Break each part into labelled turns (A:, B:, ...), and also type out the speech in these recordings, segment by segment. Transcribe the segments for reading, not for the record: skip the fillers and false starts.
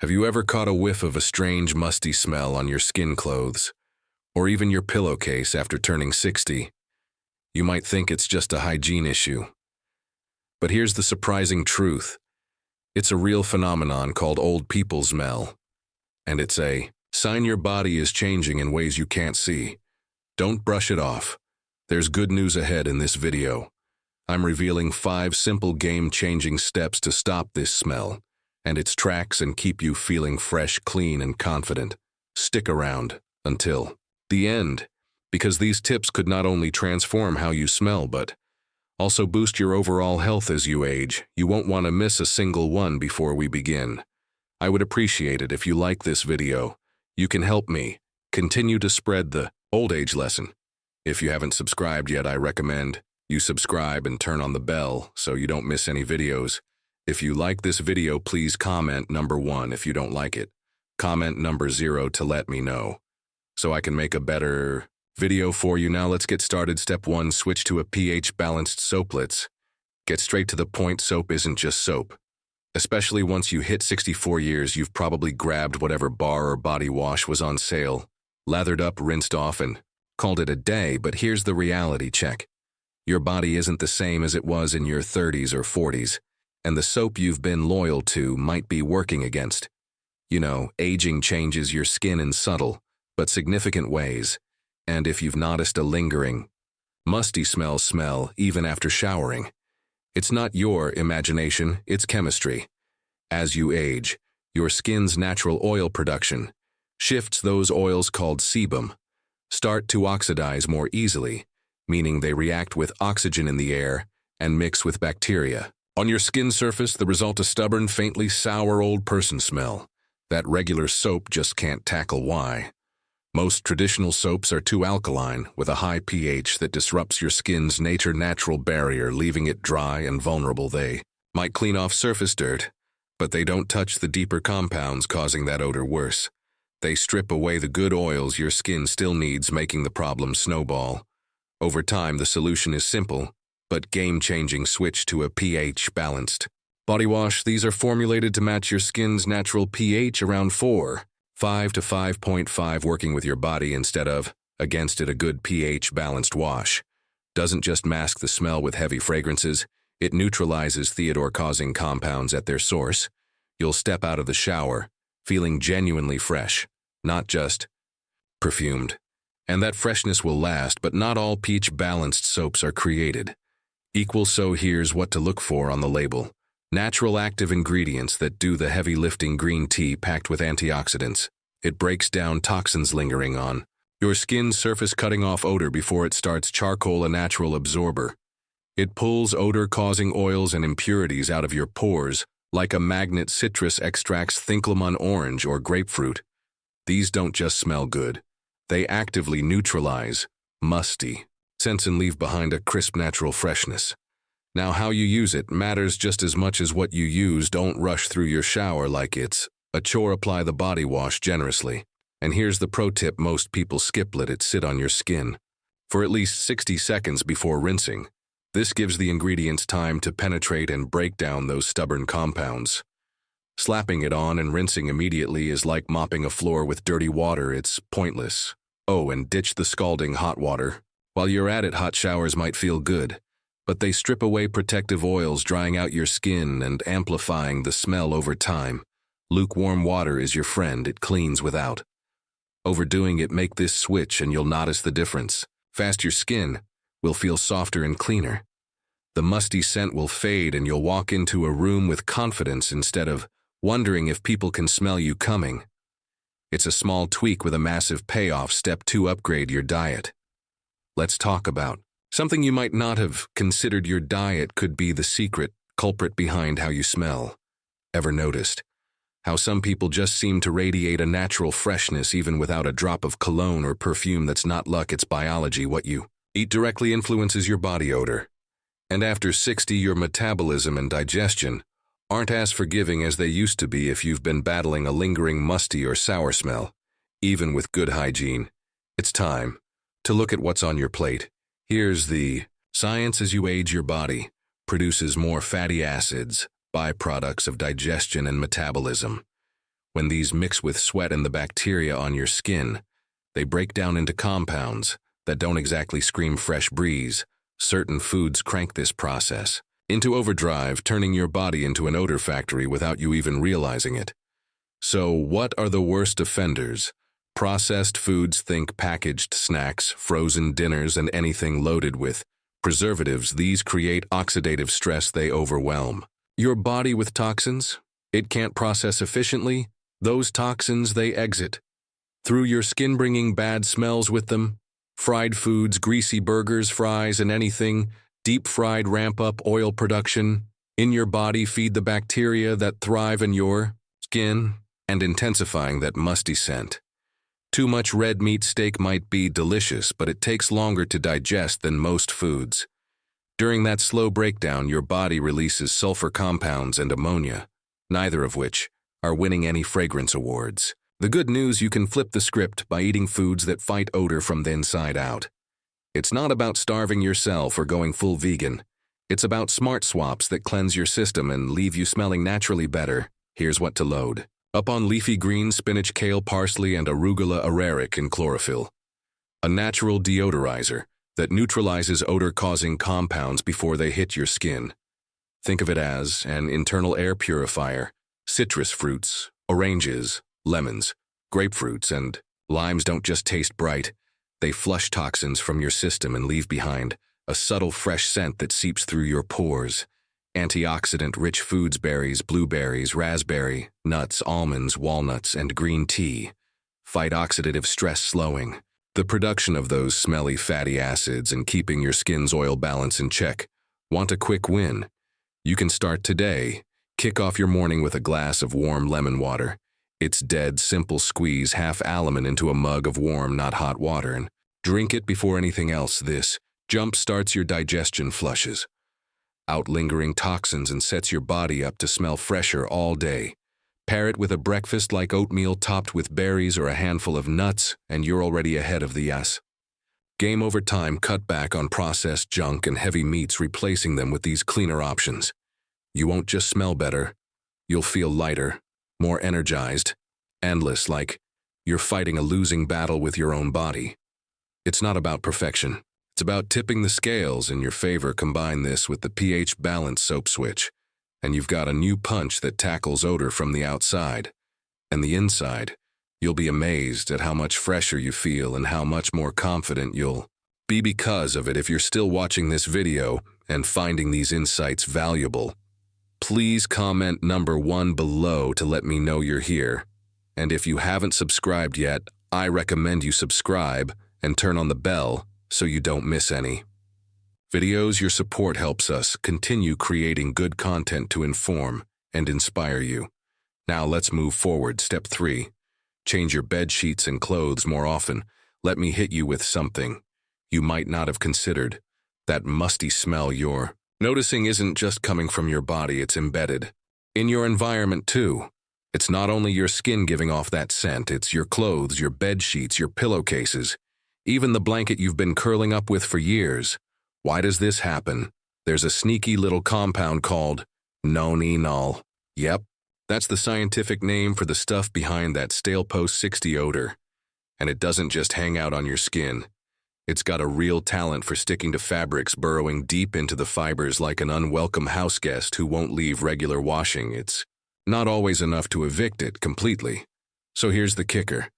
A: Have you ever caught a whiff of a strange, musty smell on your skin clothes, or even your pillowcase after turning 60? You might think it's just a hygiene issue. But here's the surprising truth. It's a real phenomenon called old people smell. And it's a sign your body is changing in ways you can't see. Don't brush it off. There's good news ahead in this video. I'm revealing 5 simple game-changing steps to stop this smell and its tracks and keep you feeling fresh, clean, and confident. Stick around until the end, because these tips could not only transform how you smell, but also boost your overall health as you age. You won't want to miss a single one before we begin. I would appreciate it if you like this video. You can help me continue to spread the old age lesson. If you haven't subscribed yet, I recommend you subscribe and turn on the bell so you don't miss any videos. If you like this video, please comment number 1. If you don't like it, comment number 0 to let me know, so I can make a better video for you. Now let's get started. Step 1, switch to a pH-balanced soap. Let's get straight to the point. Soap isn't just soap. Especially once you hit 64 years, you've probably grabbed whatever bar or body wash was on sale, lathered up, rinsed off, and called it a day. But here's the reality check. Your body isn't the same as it was in your 30s or 40s, and the soap you've been loyal to might be working against. You know, aging changes your skin in subtle but significant ways, and if you've noticed a lingering, musty smell even after showering, it's not your imagination, it's chemistry. As you age, your skin's natural oil production shifts. Those oils, called sebum, start to oxidize more easily, meaning they react with oxygen in the air and mix with bacteria. On your skin surface, the result, a stubborn, faintly sour old person smell that regular soap just can't tackle. Why? Most traditional soaps are too alkaline, with a high pH that disrupts your skin's natural barrier, leaving it dry and vulnerable. They might clean off surface dirt, but they don't touch the deeper compounds causing that odor. Worse, they strip away the good oils your skin still needs, making the problem snowball. Over time, the solution is simple but game-changing. Switch to a pH-balanced body wash. These are formulated to match your skin's natural pH, around 4.5 to 5.5, working with your body instead of against it. A good pH-balanced wash doesn't just mask the smell with heavy fragrances, it neutralizes theodore-causing compounds at their source. You'll step out of the shower feeling genuinely fresh, not just perfumed. And that freshness will last, but not all pH-balanced soaps are created equal, so here's what to look for on the label. Natural active ingredients that do the heavy lifting. Green tea packed with antioxidants. It breaks down toxins lingering on your skin's surface, cutting off odor before it starts. Charcoal, a natural absorber. It pulls odor-causing oils and impurities out of your pores like a magnet. Citrus extracts, think lemon, orange, or grapefruit. These don't just smell good. They actively neutralize musty scents and leave behind a crisp, natural freshness. Now, how you use it matters just as much as what you use. Don't rush through your shower like it's a chore. Apply the body wash generously. And here's the pro tip most people skip: let it sit on your skin for at least 60 seconds before rinsing. This gives the ingredients time to penetrate and break down those stubborn compounds. Slapping it on and rinsing immediately is like mopping a floor with dirty water. It's pointless. Oh, and ditch the scalding hot water. While you're at it, hot showers might feel good, but they strip away protective oils, drying out your skin and amplifying the smell over time. Lukewarm water is your friend. It cleans without overdoing it. Make this switch and you'll notice the difference. Fast, your skin will feel softer and cleaner. The musty scent will fade and you'll walk into a room with confidence instead of wondering if people can smell you coming. It's a small tweak with a massive payoff. Step 2, upgrade your diet. Let's talk about something you might not have considered. Your diet could be the secret culprit behind how you smell. Ever noticed how some people just seem to radiate a natural freshness even without a drop of cologne or perfume? That's not luck, it's biology. What you eat directly influences your body odor. And after 60, your metabolism and digestion aren't as forgiving as they used to be if you've been battling a lingering musty or sour smell. Even with good hygiene, it's time to look at what's on your plate. Here's the science. As you age, your body produces more fatty acids, byproducts of digestion and metabolism. When these mix with sweat and the bacteria on your skin, they break down into compounds that don't exactly scream fresh breeze. Certain foods crank this process into overdrive, turning your body into an odor factory without you even realizing it. So, what are the worst offenders? Processed foods. Think packaged snacks, frozen dinners, and anything loaded with preservatives. These create oxidative stress. They overwhelm your body with toxins it can't process efficiently. Those toxins, they exit through your skin, bringing bad smells with them. Fried foods, greasy burgers, fries, and anything deep-fried ramp up oil production in your body, feed the bacteria that thrive in your skin, and intensifying that musty scent. Too much red meat. Steak might be delicious, but it takes longer to digest than most foods. During that slow breakdown, your body releases sulfur compounds and ammonia, neither of which are winning any fragrance awards. The good news: you can flip the script by eating foods that fight odor from the inside out. It's not about starving yourself or going full vegan. It's about smart swaps that cleanse your system and leave you smelling naturally better. Here's what to load up on: leafy greens, spinach, kale, parsley, and arugula arabic in chlorophyll. A natural deodorizer that neutralizes odor-causing compounds before they hit your skin. Think of it as an internal air purifier. Citrus fruits, oranges, lemons, grapefruits, and limes don't just taste bright. They flush toxins from your system and leave behind a subtle fresh scent that seeps through your pores. Antioxidant-rich foods: berries, blueberries, raspberry, nuts, almonds, walnuts, and green tea fight oxidative stress, slowing the production of those smelly fatty acids and keeping your skin's oil balance in check. Want a quick win? You can start today. Kick off your morning with a glass of warm lemon water. It's dead simple. Squeeze half lemon into a mug of warm, not hot water, and drink it before anything else. This jump starts your digestion, flushes out lingering toxins, and sets your body up to smell fresher all day. Pair it with a breakfast like oatmeal topped with berries or a handful of nuts, and you're already ahead of the game. Over time, cut back on processed junk and heavy meats, replacing them with these cleaner options. You won't just smell better, you'll feel lighter, more energized, endless, like you're fighting a losing battle with your own body. It's not about perfection. It's about tipping the scales in your favor. Combine this with the pH balance soap switch, and you've got a new punch that tackles odor from the outside and the inside. You'll be amazed at how much fresher you feel and how much more confident you'll be because of it. If you're still watching this video and finding these insights valuable, please comment number 1 below to let me know you're here. And if you haven't subscribed yet, I recommend you subscribe and turn on the bell so you don't miss any videos. Your support helps us continue creating good content to inform and inspire you. Now let's move forward. Step 3. Change your bed sheets and clothes more often. Let me hit you with something you might not have considered. That musty smell you're noticing isn't just coming from your body, it's embedded in your environment too. It's not only your skin giving off that scent, it's your clothes, your bed sheets, your pillowcases, even the blanket you've been curling up with for years. Why does this happen? There's a sneaky little compound called nonenal. Yep, that's the scientific name for the stuff behind that stale post-60 odor. And it doesn't just hang out on your skin. It's got a real talent for sticking to fabrics, burrowing deep into the fibers like an unwelcome house guest who won't leave regular washing. It's not always enough to evict it completely. So here's the kicker.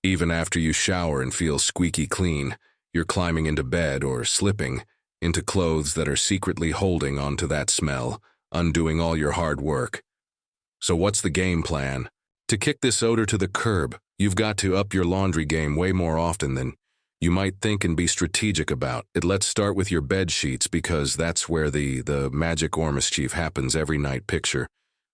A: Even after you shower and feel squeaky clean, you're climbing into bed or slipping into clothes that are secretly holding onto that smell, undoing all your hard work. So what's the game plan? To kick this odor to the curb, you've got to up your laundry game way more often than you might think and be strategic about it. Let's start with your bed sheets because that's where the magic or mischief happens every night. Picture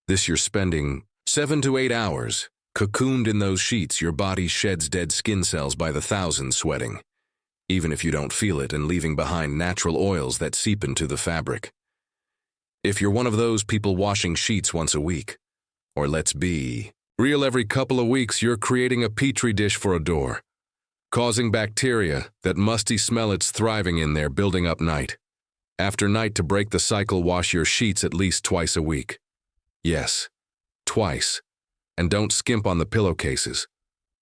A: this: you're spending 7 to 8 hours cocooned in those sheets. Your body sheds dead skin cells by the thousands, sweating, even if you don't feel it, and leaving behind natural oils that seep into the fabric. If you're one of those people washing sheets once a week, or let's be real, every couple of weeks, you're creating a petri dish for odor, causing bacteria, that musty smell. It's thriving in there, building up night after night. To break the cycle, wash your sheets at least twice a week. Yes, twice. And don't skimp on the pillowcases.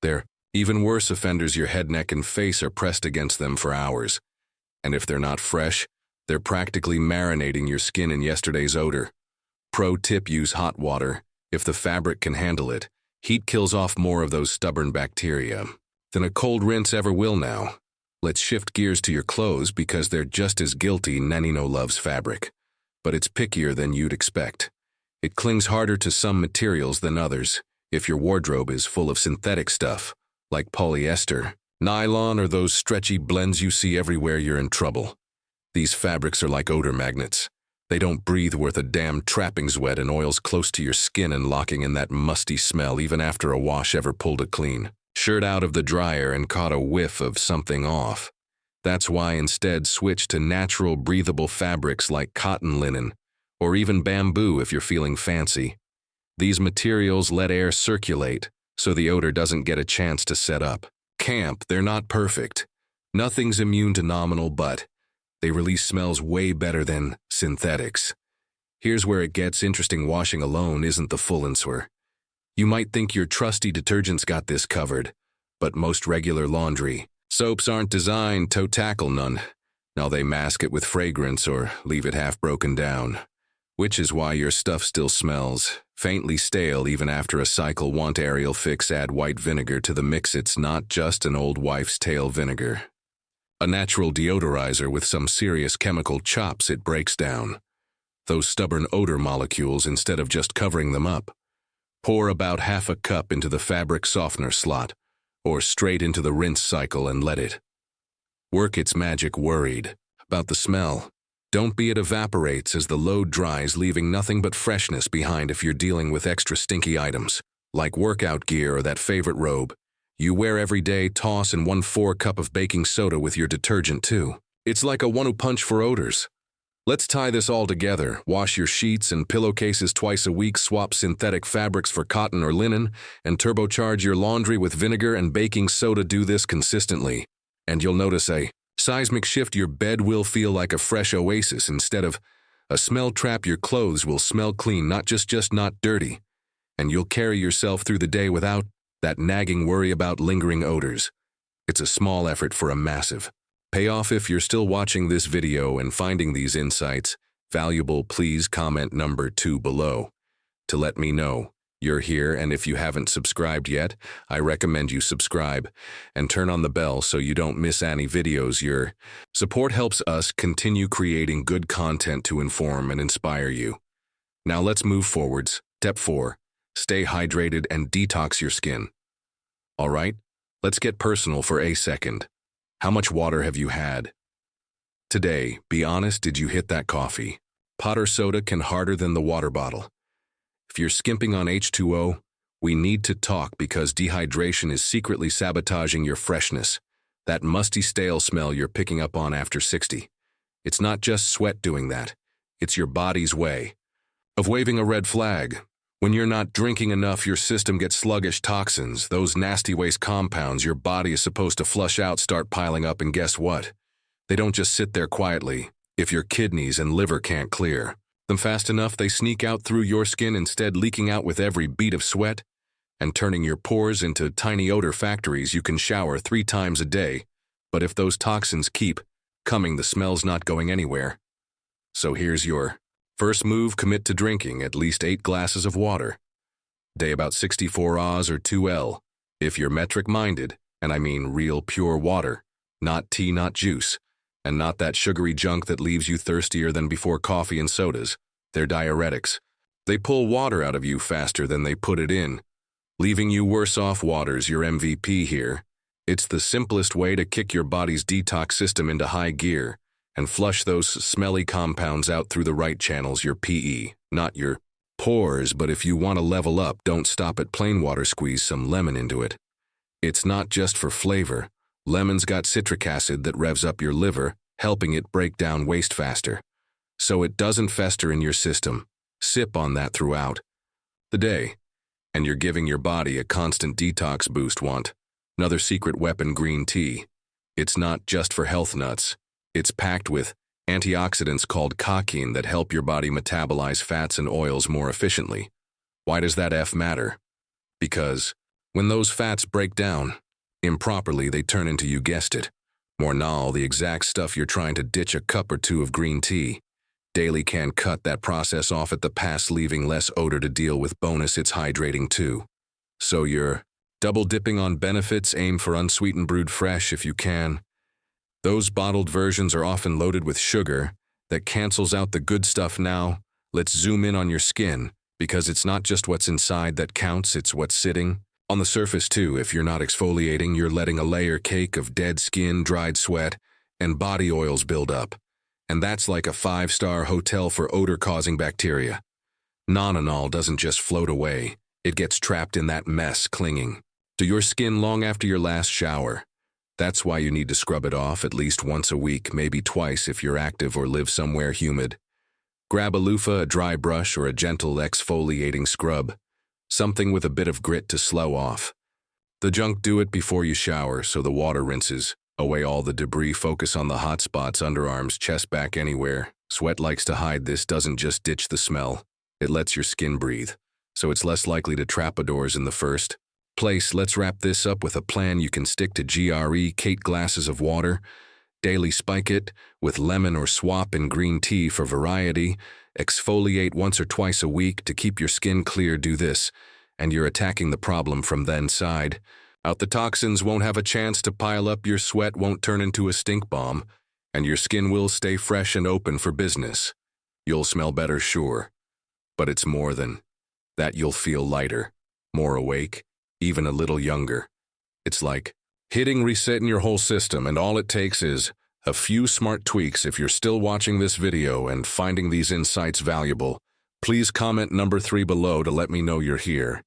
A: They're even worse offenders. Your head, neck, and face are pressed against them for hours. And if they're not fresh, they're practically marinating your skin in yesterday's odor. Pro tip: use hot water if the fabric can handle it. Heat kills off more of those stubborn bacteria than a cold rinse ever will now. Let's shift gears to your clothes because they're just as guilty. Nanino loves fabric, but it's pickier than you'd expect. It clings harder to some materials than others. If your wardrobe is full of synthetic stuff, like polyester, nylon, or those stretchy blends you see everywhere, you're in trouble. These fabrics are like odor magnets. They don't breathe worth a damn, trapping sweat and oils close to your skin and locking in that musty smell even after a wash ever pulled it clean. Shirt out of the dryer and caught a whiff of something off. That's why instead switch to natural breathable fabrics like cotton, linen, or even bamboo if you're feeling fancy. These materials let air circulate, so the odor doesn't get a chance to set up. Camp, they're not perfect. Nothing's immune to nominal, but they release smells way better than synthetics. Here's where it gets interesting. Washing alone isn't the full answer. You might think your trusty detergents got this covered, but most regular laundry soaps aren't designed to tackle none. Now they mask it with fragrance or leave it half broken down, which is why your stuff still smells faintly stale even after a cycle. Want Ariel fix? Add white vinegar to the mix. It's not just an old wife's tale vinegar. A natural deodorizer with some serious chemical chops. It breaks down those stubborn odor molecules instead of just covering them up. Pour about half a cup into the fabric softener slot, or straight into the rinse cycle and let it work its magic. Worried about the smell? Don't be. It evaporates as the load dries, leaving nothing but freshness behind. If you're dealing with extra stinky items, like workout gear or that favorite robe you wear every day, toss in 1/4 cup of baking soda with your detergent too. It's like a one-two punch for odors. Let's tie this all together. Wash your sheets and pillowcases twice a week, swap synthetic fabrics for cotton or linen, and turbocharge your laundry with vinegar and baking soda. Do this consistently, and you'll notice a seismic shift. Your bed will feel like a fresh oasis instead of a smell trap. Your clothes will smell clean, not just not dirty, and you'll carry yourself through the day without that nagging worry about lingering odors. It's a small effort for a massive payoff. If you're still watching this video and finding these insights valuable, please comment number 2 below to let me know you're here. And if you haven't subscribed yet, I recommend you subscribe and turn on the bell so you don't miss any videos. Your support helps us continue creating good content to inform and inspire you. Now let's move forwards. Step 4. Stay hydrated and detox your skin. All right, let's get personal for a second. How much water have you had today? Be honest, did you hit that coffee pot or soda can harder than the water bottle? If you're skimping on H2O, we need to talk because dehydration is secretly sabotaging your freshness, that musty stale smell you're picking up on after 60. It's not just sweat doing that. It's your body's way of waving a red flag. When you're not drinking enough, your system gets sluggish. Toxins, those nasty waste compounds your body is supposed to flush out, start piling up, and guess what? They don't just sit there quietly. If your kidneys and liver can't clear them fast enough, they sneak out through your skin, instead leaking out with every bead of sweat and turning your pores into tiny odor factories. You can shower 3 times a day, but if those toxins keep coming, the smell's not going anywhere. So here's your first move. Commit to drinking at least 8 glasses of water day, about 64 Oz or 2 L if you're metric-minded, and I mean real pure water, not tea, not juice, and not that sugary junk that leaves you thirstier than before. Coffee and sodas, they're diuretics. They pull water out of you faster than they put it in, leaving you worse off. Water's your MVP here. It's the simplest way to kick your body's detox system into high gear and flush those smelly compounds out through the right channels, your PE, not your pores. But if you want to level up, don't stop at plain water. Squeeze some lemon into it. It's not just for flavor. Lemon's got citric acid that revs up your liver, helping it break down waste faster, so it doesn't fester in your system. Sip on that throughout the day, and you're giving your body a constant detox boost. Want another secret weapon? Green tea. It's not just for health nuts. It's packed with antioxidants called caffeine that help your body metabolize fats and oils more efficiently. Why does that matter? Because when those fats break down improperly, they turn into, you guessed it, more nal, the exact stuff you're trying to ditch a cup or two of green tea. Daily can cut that process off at the pass, leaving less odor to deal with. Bonus, it's hydrating too. So you're double dipping on benefits. Aim for unsweetened brewed fresh if you can. Those bottled versions are often loaded with sugar that cancels out the good stuff. Now, let's zoom in on your skin, because it's not just what's inside that counts, it's what's sitting on the surface too. If you're not exfoliating, you're letting a layer cake of dead skin, dried sweat, and body oils build up. And that's like a 5-star hotel for odor-causing bacteria. Nonanol doesn't just float away, it gets trapped in that mess, clinging to your skin long after your last shower. That's why you need to scrub it off at least once a week, maybe twice if you're active or live somewhere humid. Grab a loofah, a dry brush, or a gentle exfoliating scrub. Something with a bit of grit to slow off the junk. Do it before you shower so the water rinses away all the debris. Focus on the hot spots, underarms, chest, back, anywhere. Sweat likes to hide. This doesn't just ditch the smell, it lets your skin breathe, so it's less likely to trap odors in the first place. Let's wrap this up with a plan you can stick to. GRE, 8 glasses of water. Daily, spike it with lemon or swap in green tea for variety. Exfoliate once or twice a week to keep your skin clear. Do this, and you're attacking the problem from the inside out. The toxins won't have a chance to pile up, your sweat won't turn into a stink bomb, and your skin will stay fresh and open for business. You'll smell better, sure, but it's more than that. You'll feel lighter, more awake, even a little younger. It's like hitting reset in your whole system, and all it takes is a few smart tweaks. If you're still watching this video and finding these insights valuable, please comment number 3 below to let me know you're here.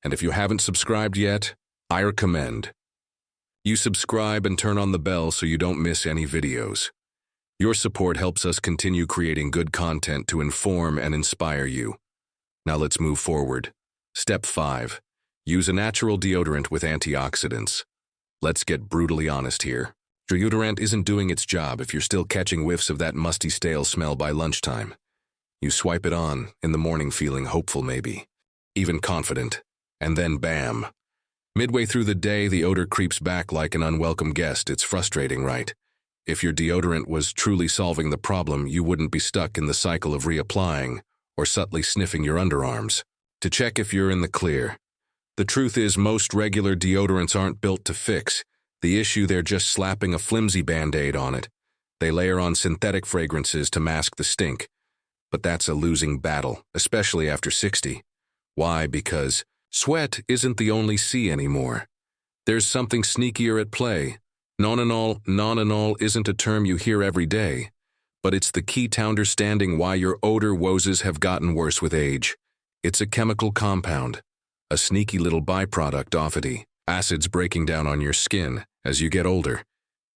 A: And if you haven't subscribed yet, I recommend you subscribe and turn on the bell so you don't miss any videos. Your support helps us continue creating good content to inform and inspire you. Now let's move forward. Step 5. Use a natural deodorant with antioxidants. Let's get brutally honest here. Deodorant isn't doing its job if you're still catching whiffs of that musty, stale smell by lunchtime. You swipe it on in the morning feeling hopeful, maybe even confident, and then bam. Midway through the day, the odor creeps back like an unwelcome guest. It's frustrating, right? If your deodorant was truly solving the problem, you wouldn't be stuck in the cycle of reapplying or subtly sniffing your underarms to check if you're in the clear. The truth is, most regular deodorants aren't built to fix the issue. They're just slapping a flimsy band-aid on it. They layer on synthetic fragrances to mask the stink. But that's a losing battle, especially after 60. Why? Because sweat isn't the only C anymore. There's something sneakier at play. Nonanol isn't a term you hear every day, but it's the key to understanding why your odor woes have gotten worse with age. It's a chemical compound, a sneaky little byproduct of fatty acids breaking down on your skin as you get older.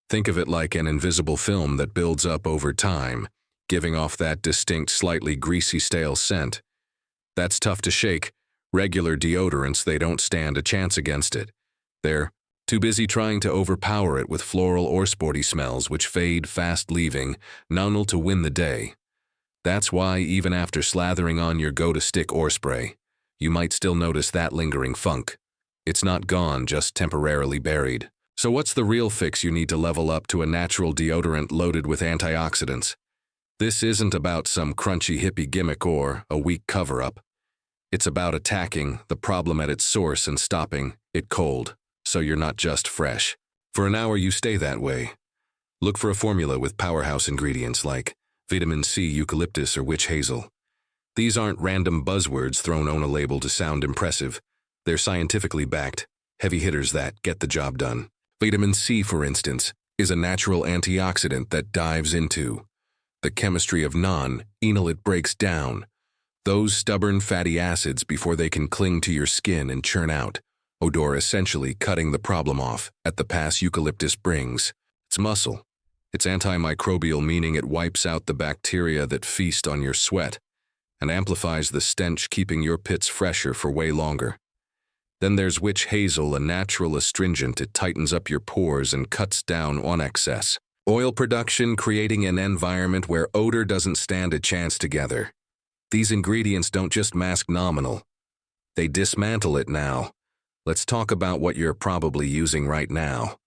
A: Think of it like an invisible film that builds up over time, giving off that distinct, slightly greasy, stale scent. That's tough to shake. Regular deodorants, they don't stand a chance against it. They're too busy trying to overpower it with floral or sporty smells which fade fast, leaving none to win the day. That's why even after slathering on your go-to stick or spray, you might still notice that lingering funk. It's not gone, just temporarily buried. So what's the real fix? You need to level up to a natural deodorant loaded with antioxidants. This isn't about some crunchy hippie gimmick or a weak cover-up. It's about attacking the problem at its source and stopping it cold, so you're not just fresh. For an hour you stay that way. Look for a formula with powerhouse ingredients like vitamin C, eucalyptus, or witch hazel. These aren't random buzzwords thrown on a label to sound impressive. They're scientifically backed, heavy hitters that get the job done. Vitamin C, for instance, is a natural antioxidant that dives into the chemistry of non-enol. It breaks down those stubborn fatty acids before they can cling to your skin and churn out odor, essentially cutting the problem off at the pass. Eucalyptus brings its muscle. It's antimicrobial, meaning it wipes out the bacteria that feast on your sweat and amplifies the stench, keeping your pits fresher for way longer. Then there's witch hazel, a natural astringent. It tightens up your pores and cuts down on excess oil production, creating an environment where odor doesn't stand a chance to gather. These ingredients don't just mask nominal. They dismantle it now. Let's talk about what you're probably using right now.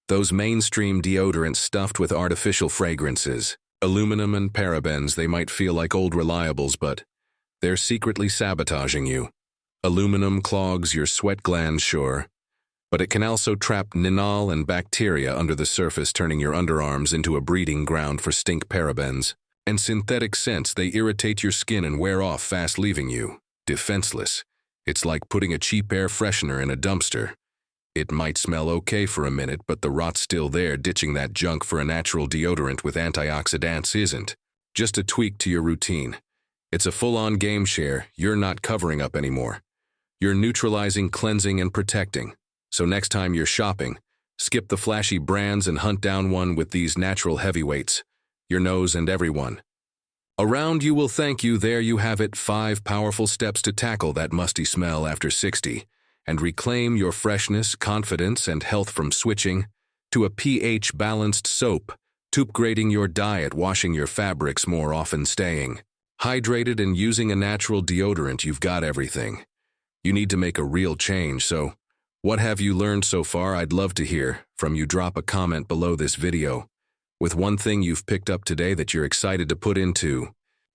A: Those mainstream deodorants stuffed with artificial fragrances. Aluminum and parabens, they might feel like old reliables, but they're secretly sabotaging you. Aluminum clogs your sweat glands, sure, but it can also trap ninol and bacteria under the surface, turning your underarms into a breeding ground for stink parabens. And synthetic scents, they irritate your skin and wear off fast, leaving you defenseless. It's like putting a cheap air freshener in a dumpster. It might smell okay for a minute, but the rot's still there. Ditching that junk for a natural deodorant with antioxidants isn't just a tweak to your routine. It's a full-on game share. You're not covering up anymore. You're neutralizing, cleansing, and protecting. So next time you're shopping, skip the flashy brands and hunt down one with these natural heavyweights. Your nose and everyone around you will thank you. There you have it, 5 powerful steps to tackle that musty smell after 60 and reclaim your freshness, confidence, and health from switching to a pH-balanced soap, to upgrading your diet, washing your fabrics more often, staying hydrated, and using a natural deodorant. You've got everything you need to make a real change. So, what have you learned so far? I'd love to hear from you. Drop a comment below this video with one thing you've picked up today that you're excited to put into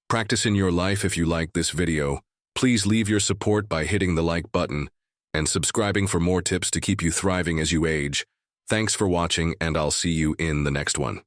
A: practice in your life. If you like this video, please leave your support by hitting the like button and subscribing for more tips to keep you thriving as you age. Thanks for watching, and I'll see you in the next one.